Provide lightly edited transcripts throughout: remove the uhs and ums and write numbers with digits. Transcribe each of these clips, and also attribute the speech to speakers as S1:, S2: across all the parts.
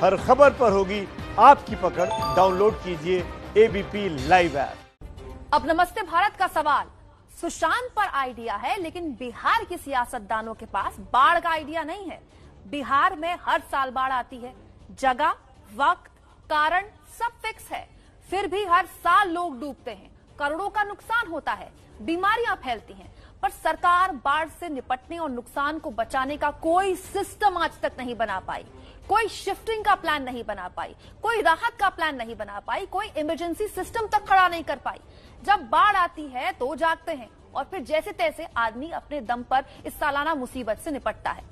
S1: हर खबर पर होगी आपकी पकड़। डाउनलोड कीजिए एबीपी लाइव ऐप।
S2: अब नमस्ते भारत का सवाल, सुशांत पर आइडिया है, लेकिन बिहार के सियासतदानों के पास बाढ़ का आइडिया नहीं है। बिहार में हर साल बाढ़ आती है, जगह, वक्त, कारण सब फिक्स है, फिर भी हर साल लोग डूबते हैं, करोड़ों का नुकसान होता है, बीमारियां फैलती हैं, पर सरकार बाढ़ से निपटने और नुकसान को बचाने का कोई सिस्टम आज तक नहीं बना पाई, कोई शिफ्टिंग का प्लान नहीं बना पाई, कोई राहत का प्लान नहीं बना पाई, कोई इमरजेंसी सिस्टम तक खड़ा नहीं कर पाई। जब बाढ़ आती है तो जागते हैं और फिर जैसे तैसे आदमी अपने दम पर इस सालाना मुसीबत से निपटता है।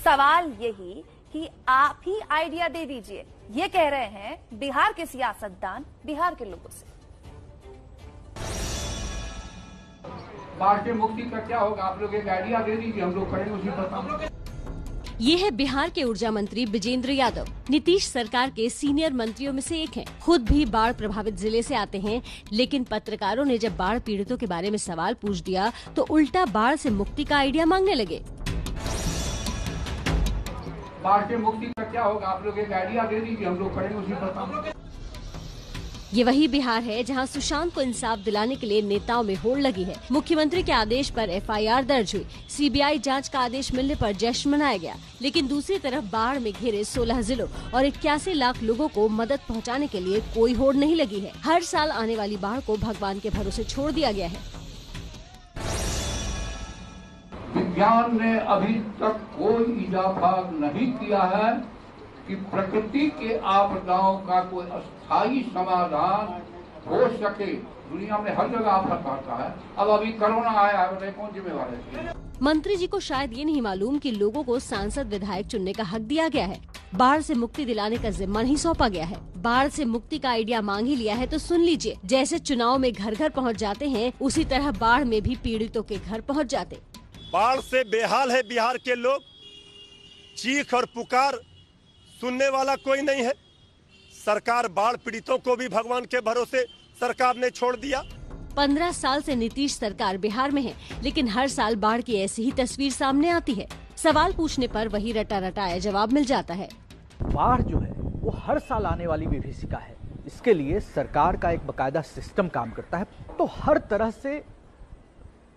S2: सवाल यही कि आप ही आइडिया दे दीजिए, ये कह रहे हैं बिहार के सियासतदान बिहार के लोगों से।
S3: बाढ़ से मुक्ति का क्या होगा, आप लोग एक आइडिया दे दीजिए, हम लोग करेंगे उसी पर काम।
S4: ये है बिहार के ऊर्जा मंत्री विजेंद्र यादव। नीतीश सरकार के सीनियर मंत्रियों में से एक हैं। खुद भी बाढ़ प्रभावित जिले से आते हैं, लेकिन पत्रकारों ने जब बाढ़ पीड़ितों के बारे में सवाल पूछ दिया तो उल्टा बाढ़ से मुक्ति का आइडिया मांगने लगे।
S3: बाढ़ से मुक्ति का क्या होगा, आप लोग एक आइडिया दे दीजिए, हम लोग करेंगे उसी पर काम।
S4: ये वही बिहार है जहां सुशांत को इंसाफ दिलाने के लिए नेताओं में होड़ लगी है। मुख्यमंत्री के आदेश पर एफआईआर दर्ज हुई, सीबीआई जांच का आदेश मिलने पर जश्न मनाया गया, लेकिन दूसरी तरफ बाढ़ में घिरे 16 जिलों और 81 लाख लोगों को मदद पहुंचाने के लिए कोई होड़ नहीं लगी है। हर साल आने वाली बाढ़ को भगवान के भरोसे छोड़ दिया गया है।
S3: विज्ञान ने अभी तक कोई इजाफा नहीं किया है कि प्रकृति के आपदाओं का कोई अस्थायी समाधान हो सके। दुनिया में हर जगह आफत आता है, अब अभी कोरोना आया है, बताइए कौन जिम्मेवार है?
S4: मंत्री जी को शायद ये नहीं मालूम कि लोगों को सांसद विधायक चुनने का हक दिया गया है। बाढ़ से मुक्ति दिलाने का जिम्मा नहीं सौंपा गया है। बाढ़ से मुक्ति का आइडिया मांग ही लिया है तो सुन लीजिए, जैसे चुनाव में घर घर पहुँच जाते हैं, उसी तरह बाढ़ में भी पीड़ितों के घर पहुँच जाते।
S1: बाढ़ से बेहाल है बिहार के लोग, चीख और पुकार सुनने वाला कोई नहीं है। सरकार बाढ़ पीड़ितों को भी भगवान के भरोसे सरकार ने छोड़ दिया।
S4: 15 साल से नीतीश सरकार बिहार में है, लेकिन हर साल बाढ़ की ऐसी ही तस्वीर सामने आती है। सवाल पूछने पर वही रटा रटाया जवाब मिल जाता है।
S5: बाढ़ जो है वो हर साल आने वाली विभीषिका है। इसके लिए सरकार का एक बकायदा सिस्टम काम करता है, तो हर तरह से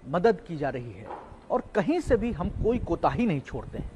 S5: मदद की जा रही है और कहीं से भी हम कोई कोताही नहीं छोड़ते हैं।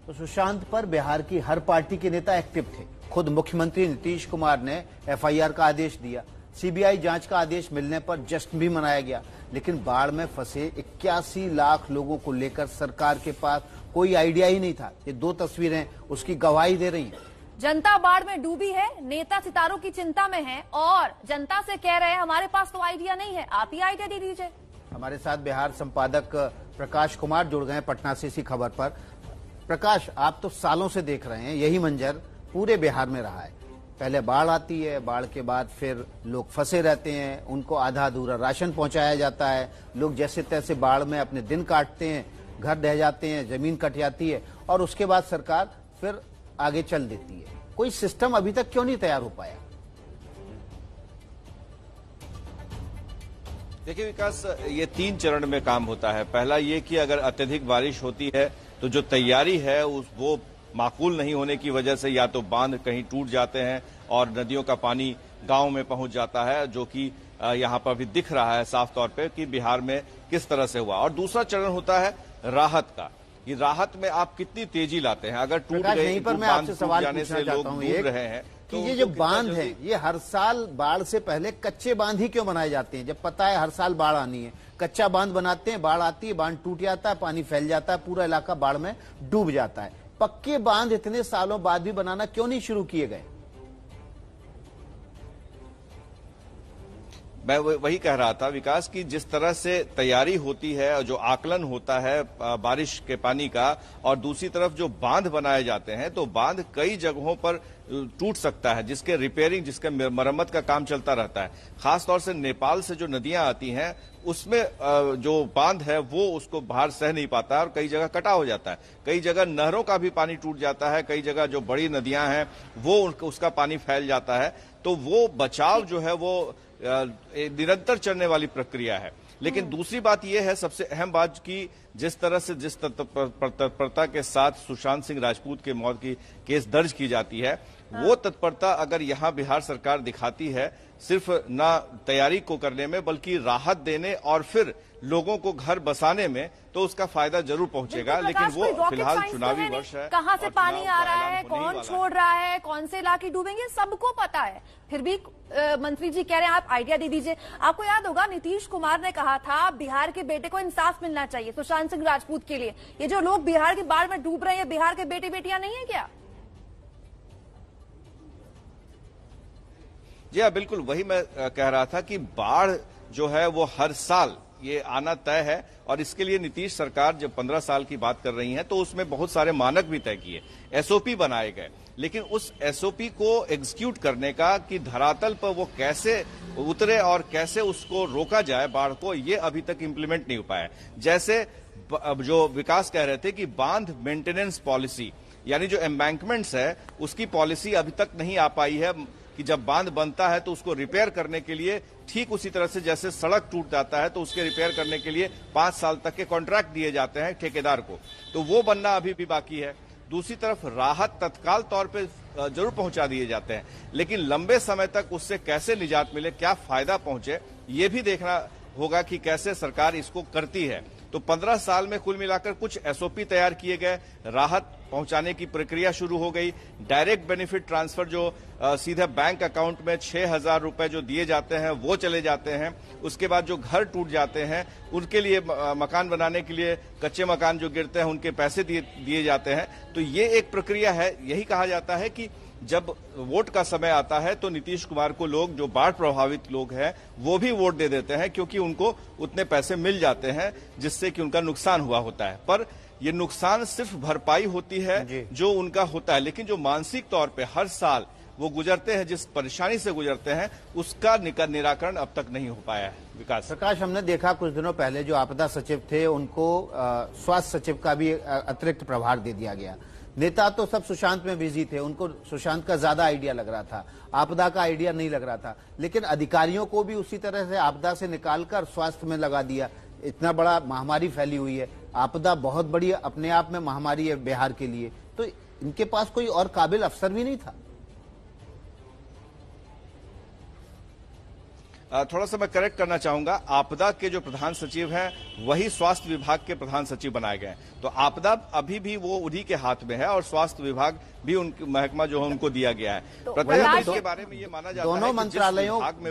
S6: तो सुशांत पर बिहार की हर पार्टी के नेता एक्टिव थे। खुद मुख्यमंत्री नीतीश कुमार ने एफआईआर का आदेश दिया, सीबीआई जांच का आदेश मिलने पर जश्न भी मनाया गया, लेकिन बाढ़ में फंसे 81 लाख लोगों को लेकर सरकार के पास कोई आइडिया ही नहीं था। ये दो तस्वीरें उसकी गवाही दे रही हैं।
S2: जनता बाढ़ में डूबी है, नेता सितारों की चिंता में है और जनता से कह रहे हैं हमारे पास तो आइडिया नहीं है, आप ही आइडिया दे दीजिए। हमारे
S6: साथ बिहार संपादक प्रकाश कुमार जुड़ गए पटना से इसी खबर पर। प्रकाश, आप तो सालों से देख रहे हैं, यही मंजर पूरे बिहार में रहा है। पहले बाढ़ आती है, बाढ़ के बाद फिर लोग फंसे रहते हैं, उनको आधा अधूरा राशन पहुंचाया जाता है, लोग जैसे तैसे बाढ़ में अपने दिन काटते हैं, घर ढह जाते हैं, जमीन कट जाती है और उसके बाद सरकार फिर आगे चल देती है। कोई सिस्टम अभी तक क्यों नहीं तैयार हो पाया?
S7: देखिए विकास, ये 3 चरण में काम होता है। पहला ये कि अगर अत्यधिक बारिश होती है तो जो तैयारी है वो माकूल नहीं होने की वजह से या तो बांध कहीं टूट जाते हैं और नदियों का पानी गांव में पहुंच जाता है, जो कि यहां पर भी दिख रहा है साफ तौर पे कि बिहार में किस तरह से हुआ। और दूसरा चरण होता है राहत का। ये राहत में आप कितनी तेजी लाते हैं। अगर टूट गई
S6: पर मैं आपसे सवाल पूछना चाहता हूं कि ये जो बांध है, ये हर साल बाढ़ से पहले कच्चे बांध ही क्यों बनाए जाते हैं? जब पता है हर साल बाढ़ आनी है, कच्चा बांध बनाते हैं, बाढ़ आती है, बांध टूट जाता है, पानी फैल जाता है, पूरा इलाका बाढ़ में डूब जाता है। पक्के बांध इतने सालों बाद भी बनाना क्यों नहीं शुरू किए गए?
S7: मैं वही कह रहा था विकास की जिस तरह से तैयारी होती है, जो आकलन होता है बारिश के पानी का, और दूसरी तरफ जो बांध बनाए जाते हैं, तो बांध कई जगहों पर टूट सकता है, जिसके रिपेयरिंग, जिसके मरम्मत का काम चलता रहता है। खासतौर से नेपाल से जो नदियां आती हैं, उसमें जो बांध है वो उसको भार सह नहीं पाता है और कई जगह कटा हो जाता है। कई जगह नहरों का भी पानी टूट जाता है, कई जगह जो बड़ी नदियां हैं वो उसका पानी फैल जाता है। तो वो बचाव जो है वो निरंतर चलने वाली प्रक्रिया है। लेकिन दूसरी बात यह है, सबसे अहम बात की जिस तरह से जिस तत्परता के साथ सुशांत सिंह राजपूत के मौत की केस दर्ज की जाती है, वो तत्परता अगर यहां बिहार सरकार दिखाती है सिर्फ ना तैयारी को करने में बल्कि राहत देने और फिर लोगों को घर बसाने में, तो उसका फायदा जरूर पहुंचेगा। लेकिन वो फिलहाल चुनावी वर्ष है,
S2: कहां से पानी आ रहा है, कौन छोड़ रहा है, कौन से इलाके डूबेंगे, सबको पता है। फिर भी मंत्री जी कह रहे हैं आप आइडिया दे दीजिए। आपको याद होगा नीतीश कुमार ने कहा था बिहार के बेटे को इंसाफ मिलना चाहिए सुशांत सिंह राजपूत के लिए। ये जो लोग बिहार की बाढ़ में डूब रहे हैं, बिहार के बेटे बेटियां नहीं है क्या?
S7: जी हाँ, बिल्कुल वही मैं कह रहा था कि बाढ़ जो है वो हर साल ये आना तय है, और इसके लिए नीतीश सरकार जब 15 साल की बात कर रही है तो उसमें बहुत सारे मानक भी तय किए, एसओपी बनाए गए, लेकिन उस एसओपी को एग्जीक्यूट करने का कि धरातल पर वो कैसे उतरे और कैसे उसको रोका जाए बाढ़ को, ये अभी तक इंप्लीमेंट नहीं हो पाया। जैसे जो विकास कह रहे थे कि बांध मेंटेनेंस पॉलिसी, यानी जो एम्बैंकमेंट्स है उसकी पॉलिसी अभी तक नहीं आ पाई है कि जब बांध बनता है तो उसको रिपेयर करने के लिए ठीक उसी तरह से जैसे सड़क टूट जाता है तो उसके रिपेयर करने के लिए 5 साल तक के कॉन्ट्रैक्ट दिए जाते हैं ठेकेदार को, तो वो बनना अभी भी बाकी है। दूसरी तरफ राहत तत्काल तौर पे जरूर पहुंचा दिए जाते हैं, लेकिन लंबे समय तक उससे कैसे निजात मिले, क्या फायदा पहुंचे, ये भी देखना होगा कि कैसे सरकार इसको करती है। तो 15 साल में कुल मिलाकर कुछ एसओपी तैयार किए गए, राहत पहुंचाने की प्रक्रिया शुरू हो गई, डायरेक्ट बेनिफिट ट्रांसफर जो सीधे बैंक अकाउंट में 6,000 रुपए जो दिए जाते हैं वो चले जाते हैं। उसके बाद जो घर टूट जाते हैं उनके लिए मकान बनाने के लिए कच्चे मकान जो गिरते हैं उनके पैसे दिए जाते हैं। तो ये एक प्रक्रिया है। यही कहा जाता है कि जब वोट का समय आता है तो नीतीश कुमार को लोग, जो बाढ़ प्रभावित लोग हैं, वो भी वोट दे देते हैं क्योंकि उनको उतने पैसे मिल जाते हैं जिससे कि उनका नुकसान हुआ होता है। पर ये नुकसान सिर्फ भरपाई होती है जो उनका होता है, लेकिन जो मानसिक तौर पे हर साल वो गुजरते हैं, जिस परेशानी से गुजरते हैं, उसका निराकरण अब तक नहीं हो पाया है। विकास
S6: प्रकाश, हमने देखा कुछ दिनों पहले जो आपदा सचिव थे उनको स्वास्थ्य सचिव का भी अतिरिक्त प्रभार दे दिया गया। नेता तो सब सुशांत में बिजी थे, उनको सुशांत का ज्यादा आइडिया लग रहा था, आपदा का आइडिया नहीं लग रहा था, लेकिन अधिकारियों को भी उसी तरह से आपदा से निकालकर स्वास्थ्य में लगा दिया। इतना बड़ा महामारी फैली हुई है, आपदा बहुत बड़ी अपने आप में महामारी है बिहार के लिए, तो इनके पास कोई और काबिल अफसर भी नहीं था।
S7: थोड़ा सा मैं करेक्ट करना चाहूंगा, आपदा के जो प्रधान सचिव हैं वही स्वास्थ्य विभाग के प्रधान सचिव बनाए गए, तो आपदा अभी भी वो उन्हीं के हाथ में है और स्वास्थ्य विभाग भी उनकी महकमा जो है उनको दिया गया है। इसके बारे में ये माना जाता है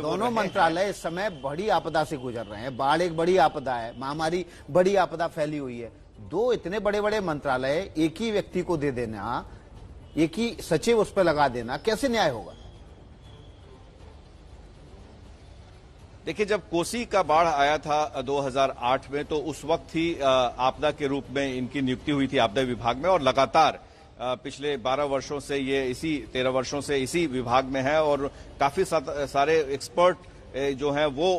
S6: दोनों मंत्रालय इस समय बड़ी आपदा से गुजर रहे हैं। बाढ़ एक बड़ी आपदा है, महामारी बड़ी आपदा फैली हुई है। दो इतने बड़े बड़े मंत्रालय एक ही व्यक्ति को दे देना, एक ही सचिव उस पर लगा देना, कैसे न्याय होगा?
S7: देखिए, जब कोसी का बाढ़ आया था 2008 में तो उस वक्त ही आपदा के रूप में इनकी नियुक्ति हुई थी आपदा विभाग में, और लगातार पिछले 12 वर्षों से ये 13 वर्षों से इसी विभाग में है, और काफी सारे एक्सपर्ट जो हैं वो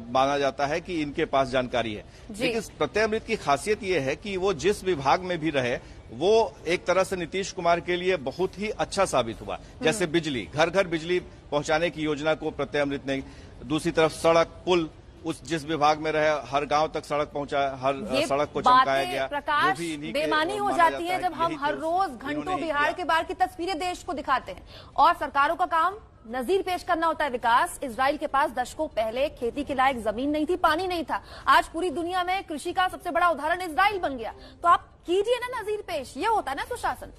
S7: माना जाता है कि इनके पास जानकारी है। लेकिन प्रत्यय अमृत की खासियत ये है कि वो जिस विभाग में भी रहे वो एक तरह से नीतीश कुमार के लिए बहुत ही अच्छा साबित हुआ। जैसे बिजली, घर घर बिजली पहुंचाने की योजना को प्रत्यय अमृत ने, दूसरी तरफ सड़क पुल, उस जिस विभाग में रहे हर गांव तक सड़क पहुंचा, हर सड़क को चमकाया गया।
S2: प्रकाश, बेमानी हो जाती है जब हम हर रोज घंटों बिहार के बाढ़ की तस्वीरें देश को दिखाते हैं, और सरकारों का काम नजीर पेश करना होता है। विकास, इजराइल के पास दशकों पहले खेती के लायक जमीन नहीं थी, पानी नहीं था, आज पूरी दुनिया में कृषि का सबसे बड़ा उदाहरण इजराइल बन गया। तो आप कीजिए ना नजीर पेश, ये होता है ना सुशासन।